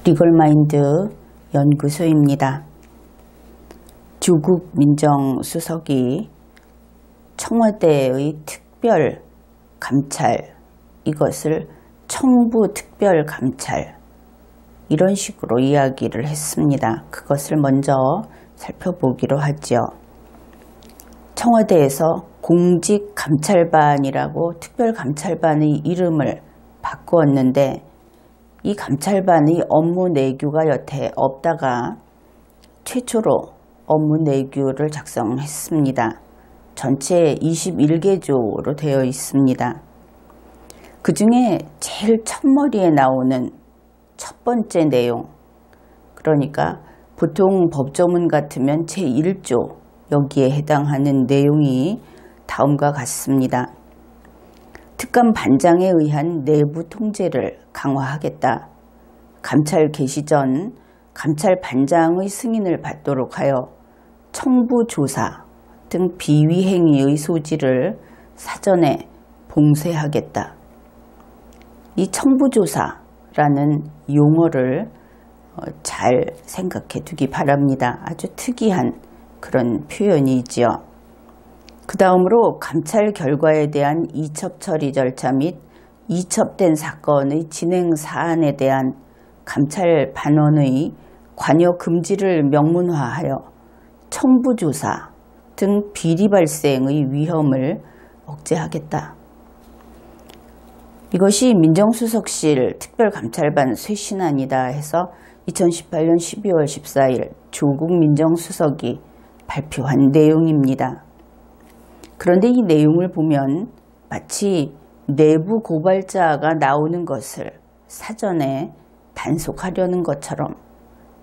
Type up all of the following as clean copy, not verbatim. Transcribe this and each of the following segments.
리걸마인드 연구소입니다. 조국 민정수석이 청와대의 특별 감찰, 이것을 청부 특별 감찰, 이런 식으로 이야기를 했습니다. 그것을 먼저 살펴보기로 하죠. 청와대에서 공직감찰반이라고 특별감찰반의 이름을 바꾸었는데, 이 감찰반의 업무 내규가 여태 없다가 최초로 업무 내규를 작성했습니다. 전체 21개조로 되어 있습니다. 그 중에 제일 첫머리에 나오는 첫 번째 내용, 그러니까 보통 법조문 같으면 제1조, 여기에 해당하는 내용이 다음과 같습니다. 특감 반장에 의한 내부 통제를 강화하겠다. 감찰 개시 전 감찰 반장의 승인을 받도록 하여 청부 조사 등 비위 행위의 소지를 사전에 봉쇄하겠다. 이 청부 조사라는 용어를 잘 생각해 두기 바랍니다. 아주 특이한 그런 표현이지요. 그 다음으로 감찰 결과에 대한 이첩 처리 절차 및 이첩된 사건의 진행 사안에 대한 감찰 반원의 관여 금지를 명문화하여 청부조사 등 비리 발생의 위험을 억제하겠다. 이것이 민정수석실 특별감찰반 쇄신안이다 해서 2018년 12월 14일 조국 민정수석이 발표한 내용입니다. 그런데 이 내용을 보면 마치 내부 고발자가 나오는 것을 사전에 단속하려는 것처럼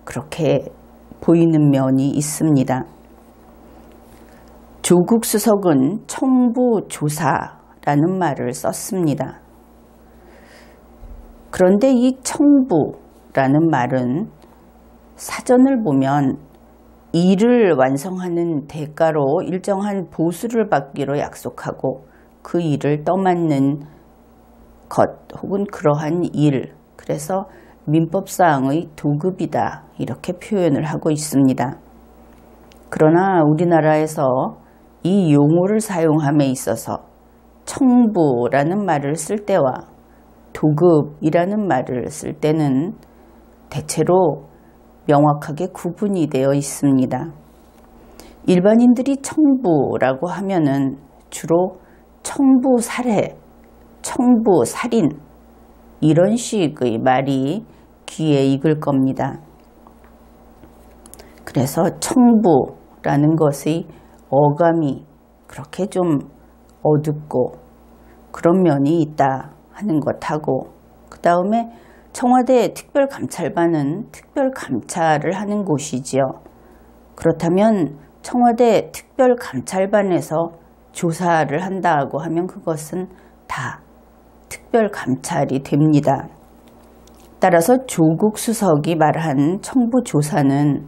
그렇게 보이는 면이 있습니다. 조국 수석은 청부조사라는 말을 썼습니다. 그런데 이 청부라는 말은 사전을 보면 일을 완성하는 대가로 일정한 보수를 받기로 약속하고 그 일을 떠맡는 것 혹은 그러한 일, 그래서 민법상의 도급이다, 이렇게 표현을 하고 있습니다. 그러나 우리나라에서 이 용어를 사용함에 있어서 청부라는 말을 쓸 때와 도급이라는 말을 쓸 때는 대체로 명확하게 구분이 되어 있습니다. 일반인들이 청부라고 하면은 주로 청부 살해, 청부 살인, 이런 식의 말이 귀에 익을 겁니다. 그래서 청부라는 것의 어감이 그렇게 좀 어둡고 그런 면이 있다 하는 것하고, 그 다음에 청와대 특별감찰반은 특별감찰을 하는 곳이지요. 그렇다면 청와대 특별감찰반에서 조사를 한다고 하면 그것은 다 특별감찰이 됩니다. 따라서 조국 수석이 말한 청부조사는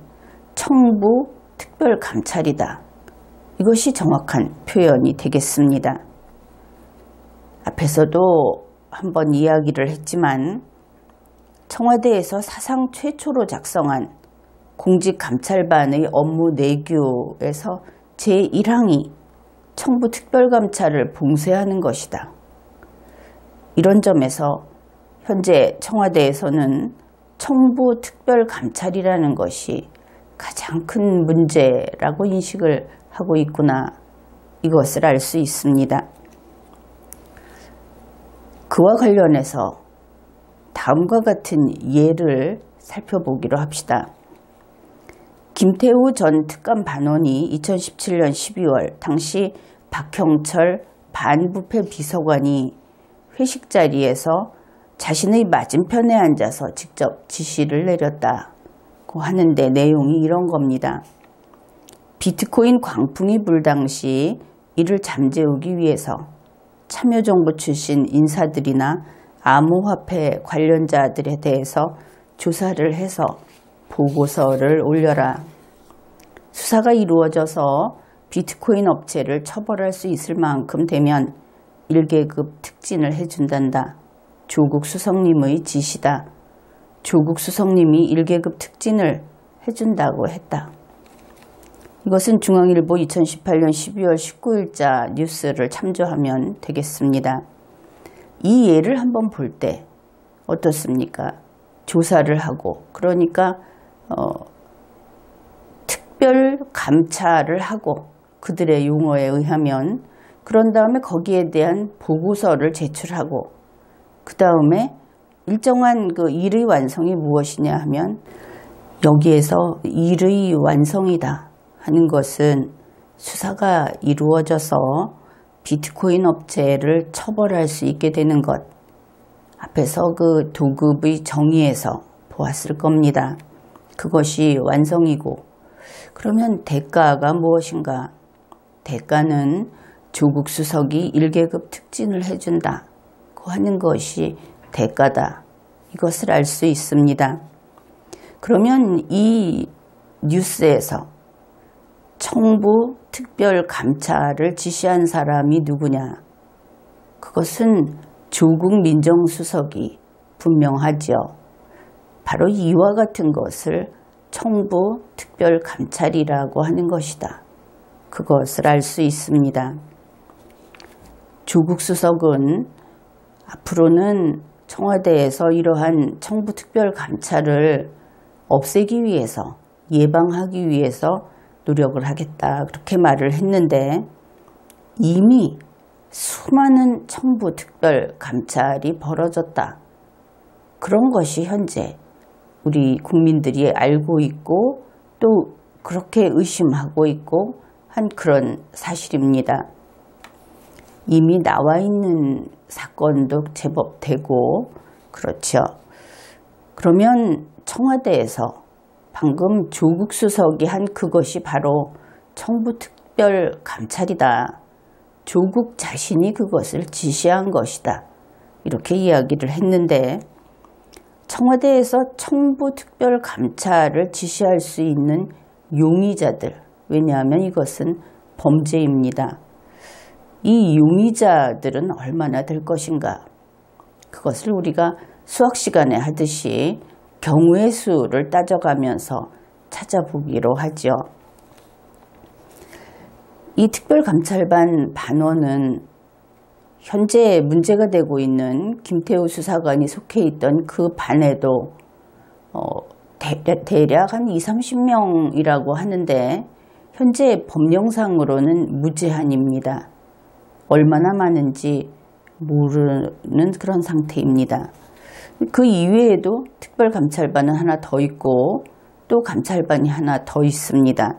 청부 특별감찰이다. 이것이 정확한 표현이 되겠습니다. 앞에서도 한번 이야기를 했지만 청와대에서 사상 최초로 작성한 공직감찰반의 업무 내규에서 제1항이 청부 특별감찰을 봉쇄하는 것이다. 이런 점에서 현재 청와대에서는 청부 특별감찰이라는 것이 가장 큰 문제라고 인식을 하고 있구나, 이것을 알 수 있습니다. 그와 관련해서 다음과 같은 예를 살펴보기로 합시다. 김태우 전 특감 반원이 2017년 12월 당시 박형철 반부패 비서관이 회식 자리에서 자신의 맞은편에 앉아서 직접 지시를 내렸다고 하는데 내용이 이런 겁니다. 비트코인 광풍이 불 당시 이를 잠재우기 위해서 참여정부 출신 인사들이나 암호화폐 관련자들에 대해서 조사를 해서 보고서를 올려라. 수사가 이루어져서 비트코인 업체를 처벌할 수 있을 만큼 되면 1계급 특진을 해준단다. 조국 수석님의 지시다. 조국 수석님이 1계급 특진을 해준다고 했다. 이것은 중앙일보 2018년 12월 19일자 뉴스를 참조하면 되겠습니다. 이 예를 한번 볼 때 어떻습니까? 조사를 하고 그러니까 특별 감찰을 하고 그들의 용어에 의하면 그런 다음에 거기에 대한 보고서를 제출하고 그 다음에 일정한 그 일의 완성이 무엇이냐 하면 여기에서 일의 완성이다 하는 것은 수사가 이루어져서 비트코인 업체를 처벌할 수 있게 되는 것 앞에서 그 도급의 정의에서 보았을 겁니다. 그것이 완성이고 그러면 대가가 무엇인가? 대가는 조국 수석이 1계급 특진을 해준다 하는 것이 대가다. 이것을 알 수 있습니다. 그러면 이 뉴스에서 청부 특별 감찰을 지시한 사람이 누구냐? 그것은 조국 민정수석이 분명하죠. 바로 이와 같은 것을 청부 특별 감찰이라고 하는 것이다. 그것을 알 수 있습니다. 조국 수석은 앞으로는 청와대에서 이러한 청부 특별 감찰을 없애기 위해서 예방하기 위해서 노력을 하겠다 그렇게 말을 했는데 이미 수많은 청부 특별 감찰이 벌어졌다. 그런 것이 현재 우리 국민들이 알고 있고 또 그렇게 의심하고 있고 한 그런 사실입니다. 이미 나와 있는 사건도 제법 되고 그렇죠. 그러면 청와대에서 방금 조국 수석이 한 그것이 바로 청부특별 감찰이다. 조국 자신이 그것을 지시한 것이다. 이렇게 이야기를 했는데 청와대에서 청부특별 감찰을 지시할 수 있는 용의자들, 왜냐하면 이것은 범죄입니다. 이 용의자들은 얼마나 될 것인가? 그것을 우리가 수학 시간에 하듯이 경우의 수를 따져가면서 찾아보기로 하죠. 이 특별감찰반 반원은 현재 문제가 되고 있는 김태우 수사관이 속해 있던 그 반에도 대략 한 20-30명이라고 하는데 현재 법령상으로는 무제한입니다. 얼마나 많은지 모르는 그런 상태입니다. 그 이외에도 특별감찰반은 하나 더 있고 또 감찰반이 하나 더 있습니다.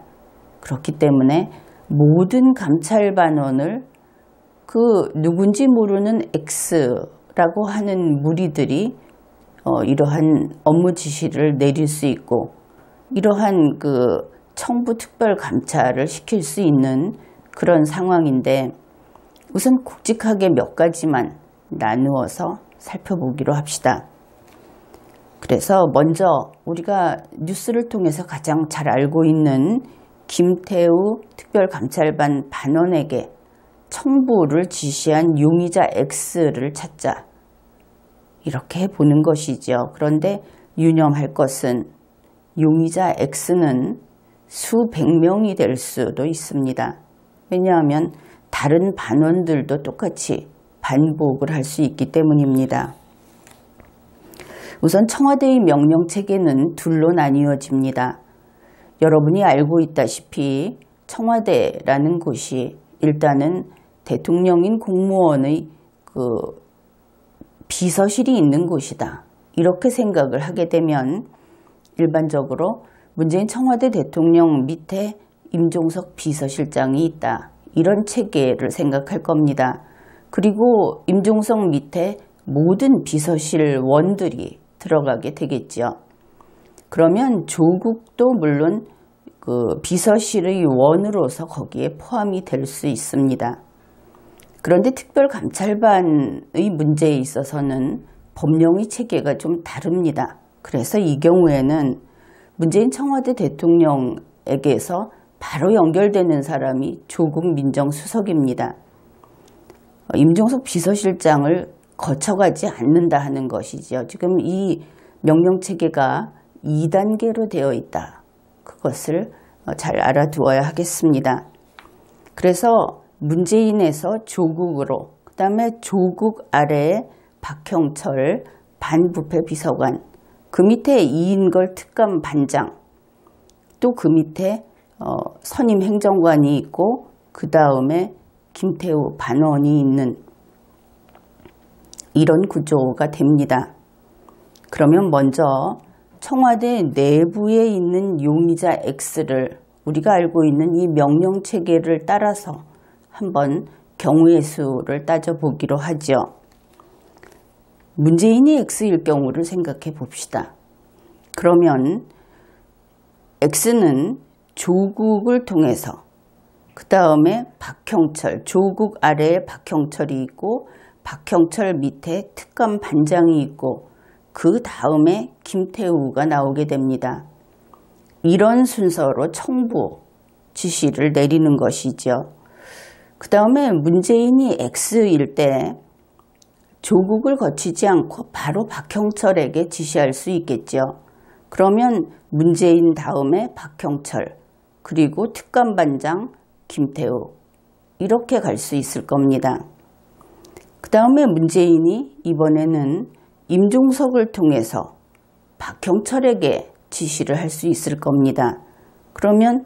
그렇기 때문에 모든 감찰반원을 그 누군지 모르는 X라고 하는 무리들이 이러한 업무 지시를 내릴 수 있고 이러한 그 청부 특별 감찰을 시킬 수 있는 그런 상황인데 우선 굵직하게 몇 가지만 나누어서 살펴보기로 합시다. 그래서 먼저 우리가 뉴스를 통해서 가장 잘 알고 있는 김태우 특별감찰반 반원에게 청부를 지시한 용의자 X를 찾자. 이렇게 보는 것이죠. 그런데 유념할 것은 용의자 X는 수백 명이 될 수도 있습니다. 왜냐하면 다른 반원들도 똑같이 반복을 할 수 있기 때문입니다. 우선 청와대의 명령체계는 둘로 나뉘어집니다. 여러분이 알고 있다시피 청와대라는 곳이 일단은 대통령인 공무원의 그 비서실이 있는 곳이다. 이렇게 생각을 하게 되면 일반적으로 문재인 청와대 대통령 밑에 임종석 비서실장이 있다. 이런 체계를 생각할 겁니다. 그리고 임종석 밑에 모든 비서실원들이 들어가게 되겠죠. 그러면 조국도 물론 그 비서실의 원으로서 거기에 포함이 될 수 있습니다. 그런데 특별감찰반의 문제에 있어서는 법령의 체계가 좀 다릅니다. 그래서 이 경우에는 문재인 청와대 대통령에게서 바로 연결되는 사람이 조국 민정수석입니다. 임종석 비서실장을 거쳐가지 않는다 하는 것이죠. 지금 이 명령체계가 2단계로 되어 있다. 그것을 잘 알아두어야 하겠습니다. 그래서 문재인에서 조국으로, 그 다음에 조국 아래에 박형철 반부패 비서관, 그 밑에 이인걸 특감 반장, 또 그 밑에 선임 행정관이 있고 그 다음에 김태우 반원이 있는 이런 구조가 됩니다. 그러면 먼저 청와대 내부에 있는 용의자 X를 우리가 알고 있는 이 명령체계를 따라서 한번 경우의 수를 따져보기로 하죠. 문재인이 X일 경우를 생각해 봅시다. 그러면 X는 조국을 통해서, 그 다음에 박형철, 조국 아래에 박형철이 있고 박형철 밑에 특감 반장이 있고 그 다음에 김태우가 나오게 됩니다. 이런 순서로 청부 지시를 내리는 것이죠. 그 다음에 문재인이 X일 때 조국을 거치지 않고 바로 박형철에게 지시할 수 있겠죠. 그러면 문재인 다음에 박형철, 그리고 특감반장 김태우, 이렇게 갈 수 있을 겁니다. 그 다음에 문재인이 이번에는 임종석을 통해서 박형철에게 지시를 할 수 있을 겁니다. 그러면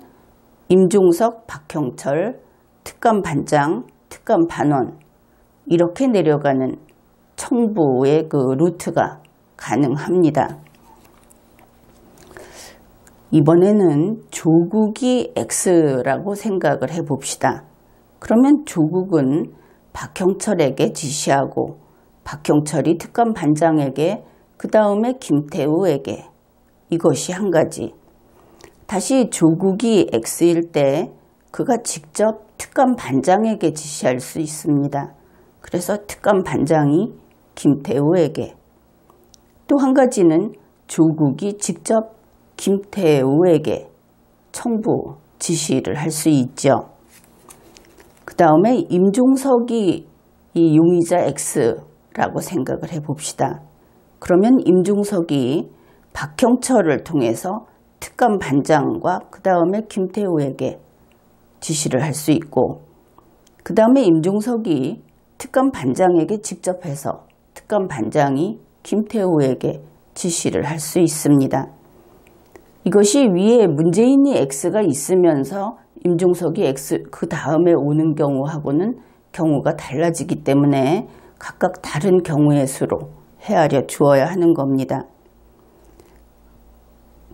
임종석, 박형철, 특감반장, 특감반원, 이렇게 내려가는 청부의 그 루트가 가능합니다. 이번에는 조국이 X라고 생각을 해봅시다. 그러면 조국은 박형철에게 지시하고 박형철이 특감 반장에게, 그 다음에 김태우에게, 이것이 한 가지. 다시 조국이 X일 때 그가 직접 특감 반장에게 지시할 수 있습니다. 그래서 특감 반장이 김태우에게, 또 한 가지는 조국이 직접 김태우에게 청부 지시를 할 수 있죠. 그 다음에 임종석이 이 용의자 X라고 생각을 해봅시다. 그러면 임종석이 박형철을 통해서 특감 반장과 그 다음에 김태우에게 지시를 할 수 있고, 그 다음에 임종석이 특감 반장에게 직접 해서 특감 반장이 김태우에게 지시를 할 수 있습니다. 이것이 위에 문재인이 X가 있으면서 임종석이 X 그 다음에 오는 경우하고는 경우가 달라지기 때문에 각각 다른 경우의 수로 헤아려 주어야 하는 겁니다.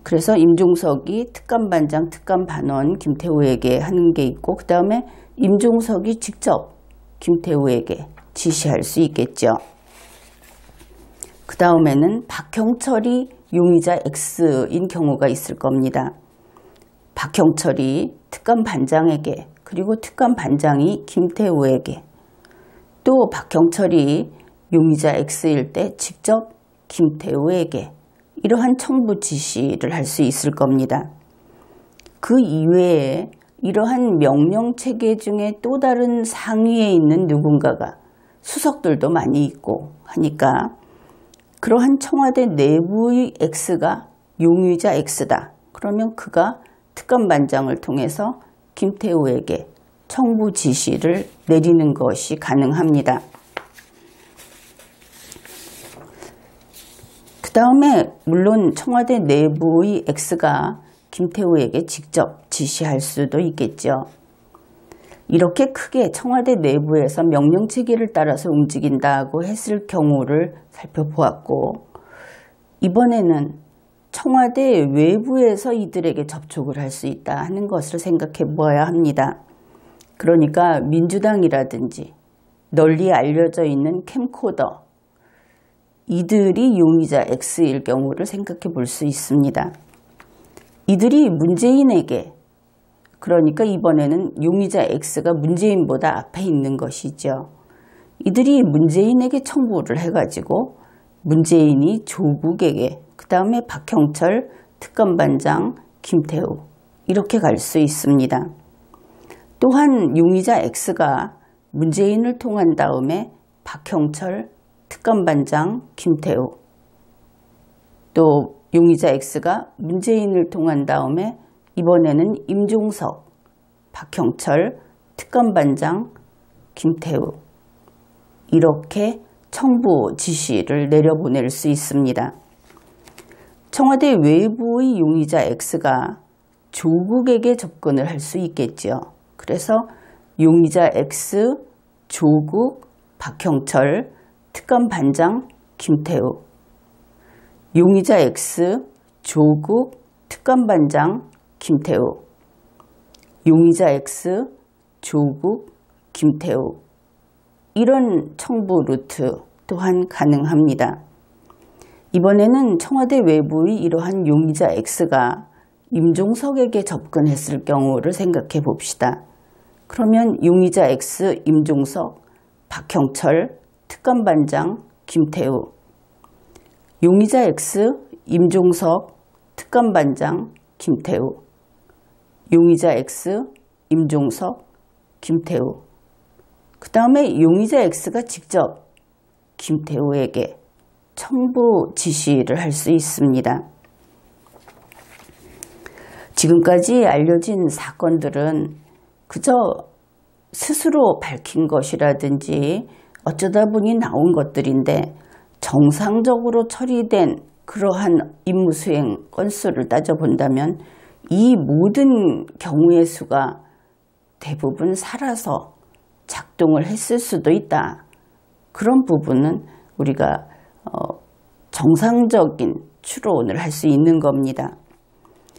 그래서 임종석이 특감반장, 특감반원 김태우에게 하는 게 있고, 그 다음에 임종석이 직접 김태우에게 지시할 수 있겠죠. 그 다음에는 박형철이 용의자 X인 경우가 있을 겁니다. 박형철이 특감반장에게, 그리고 특감반장이 김태우에게, 또 박형철이 용의자 X일 때 직접 김태우에게 이러한 청부 지시를 할 수 있을 겁니다. 그 이외에 이러한 명령체계 중에 또 다른 상위에 있는 누군가가, 수석들도 많이 있고 하니까 그러한 청와대 내부의 X가 용의자 X다. 그러면 그가 특감반장을 통해서 김태우에게 청부 지시를 내리는 것이 가능합니다. 그 다음에 물론 청와대 내부의 X가 김태우에게 직접 지시할 수도 있겠죠. 이렇게 크게 청와대 내부에서 명령체계를 따라서 움직인다고 했을 경우를 살펴보았고, 이번에는 청와대 외부에서 이들에게 접촉을 할 수 있다 하는 것을 생각해 보아야 합니다. 그러니까 민주당이라든지 널리 알려져 있는 캠코더, 이들이 용의자 X일 경우를 생각해 볼 수 있습니다. 이들이 문재인에게, 그러니까 이번에는 용의자 X가 문재인보다 앞에 있는 것이죠. 이들이 문재인에게 청구를 해가지고 문재인이 조국에게, 그 다음에 박형철, 특감반장, 김태우, 이렇게 갈 수 있습니다. 또한 용의자 X가 문재인을 통한 다음에 박형철, 특감반장, 김태우, 또 용의자 X가 문재인을 통한 다음에 이번에는 임종석, 박형철, 특감반장, 김태우 이렇게 청부 지시를 내려보낼 수 있습니다. 청와대 외부의 용의자 X가 조국에게 접근을 할 수 있겠지요. 그래서 용의자 X, 조국, 박형철, 특감반장, 김태우 용의자 X, 조국, 특감반장, 김태우 용의자 X, 조국, 김태우 이런 청부 루트 또한 가능합니다. 이번에는 청와대 외부의 이러한 용의자 X가 임종석에게 접근했을 경우를 생각해 봅시다. 그러면 용의자 X, 임종석, 박형철, 특감반장, 김태우 용의자 X, 임종석, 특감반장, 김태우 용의자 X, 임종석, 김태우 그 다음에 용의자 X가 직접 김태우에게 청부 지시를 할 수 있습니다. 지금까지 알려진 사건들은 그저 스스로 밝힌 것이라든지 어쩌다 보니 나온 것들인데 정상적으로 처리된 그러한 임무수행 건수를 따져본다면 이 모든 경우의 수가 대부분 살아서 작동을 했을 수도 있다. 그런 부분은 우리가 정상적인 추론을 할 수 있는 겁니다.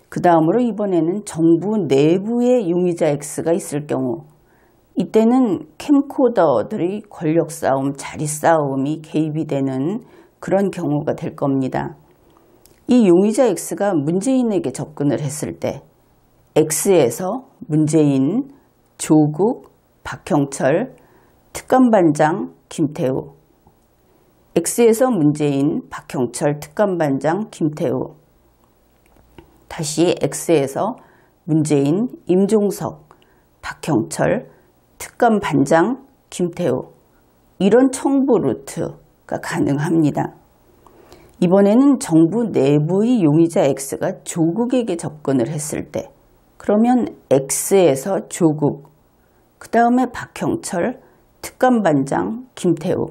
그 다음으로 이번에는 정부 내부에 용의자 X가 있을 경우 이때는 캠코더들의 권력 싸움, 자리 싸움이 개입이 되는 그런 경우가 될 겁니다. 이 용의자 X가 문재인에게 접근을 했을 때 X에서 문재인, 조국, 박형철, 특감반장, 김태우 X에서 문재인, 박형철, 특감반장, 김태우 다시 X에서 문재인, 임종석, 박형철, 특감반장, 김태우 이런 청부 루트가 가능합니다. 이번에는 정부 내부의 용의자 X가 조국에게 접근을 했을 때 그러면 X에서 조국, 그 다음에 박형철, 특감반장, 김태우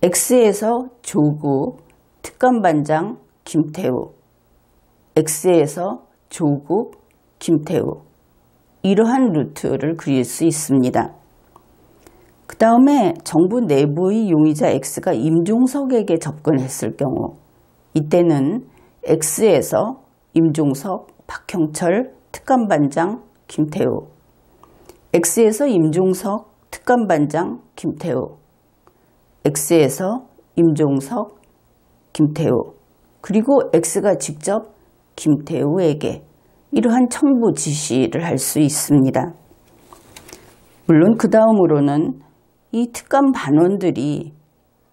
X에서 조국, 특감반장, 김태우 X에서 조국, 김태우 이러한 루트를 그릴 수 있습니다. 그 다음에 정부 내부의 용의자 X가 임종석에게 접근했을 경우 이때는 X에서 임종석, 박형철, 특감반장, 김태우 X에서 임종석, 특감반장, 김태우 X에서 임종석, 김태우 그리고 X가 직접 김태우에게 이러한 청부 지시를 할 수 있습니다. 물론 그 다음으로는 이 특감 반원들이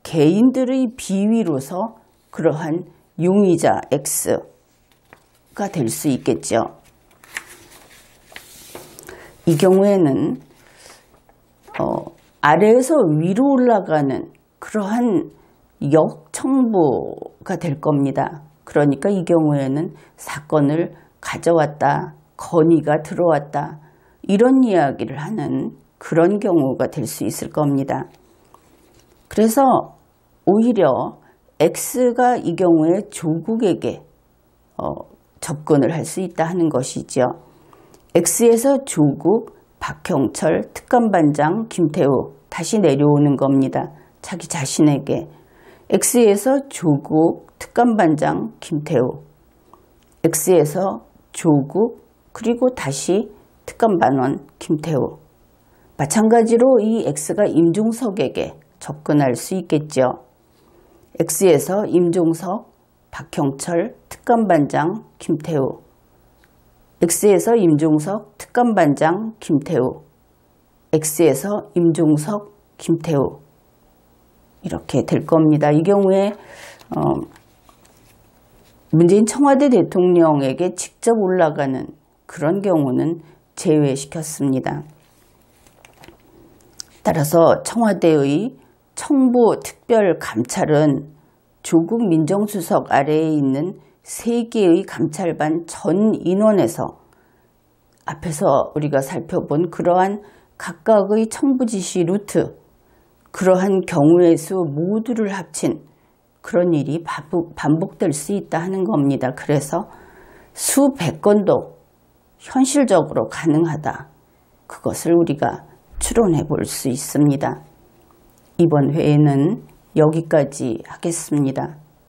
개인들의 비위로서 그러한 용의자 X가 될 수 있겠죠. 이 경우에는 아래에서 위로 올라가는 그러한 역청부가 될 겁니다. 그러니까 이 경우에는 사건을 가져왔다, 건의가 들어왔다 이런 이야기를 하는 그런 경우가 될 수 있을 겁니다. 그래서 오히려 X가 이 경우에 조국에게 접근을 할 수 있다 하는 것이죠. X에서 조국, 박형철, 특감반장, 김태우 다시 내려오는 겁니다. 자기 자신에게. X에서 조국, 특감반장, 김태우 X에서 조국 그리고 다시 특감반원 김태우 마찬가지로 이 X가 임종석에게 접근할 수 있겠죠. X에서 임종석, 박형철, 특감반장, 김태우 X에서 임종석, 특감반장, 김태우 X에서 임종석, 김태우 이렇게 될 겁니다. 이 경우에 문재인 청와대 대통령에게 직접 올라가는 그런 경우는 제외시켰습니다. 따라서 청와대의 청부 특별 감찰은 조국 민정수석 아래에 있는 3개의 감찰반 전 인원에서 앞에서 우리가 살펴본 그러한 각각의 청부 지시 루트, 그러한 경우의 수 모두를 합친 그런 일이 반복될 수 있다 하는 겁니다. 그래서 수백 건도 현실적으로 가능하다. 그것을 우리가 추론해 볼 수 있습니다. 이번 회에는 여기까지 하겠습니다.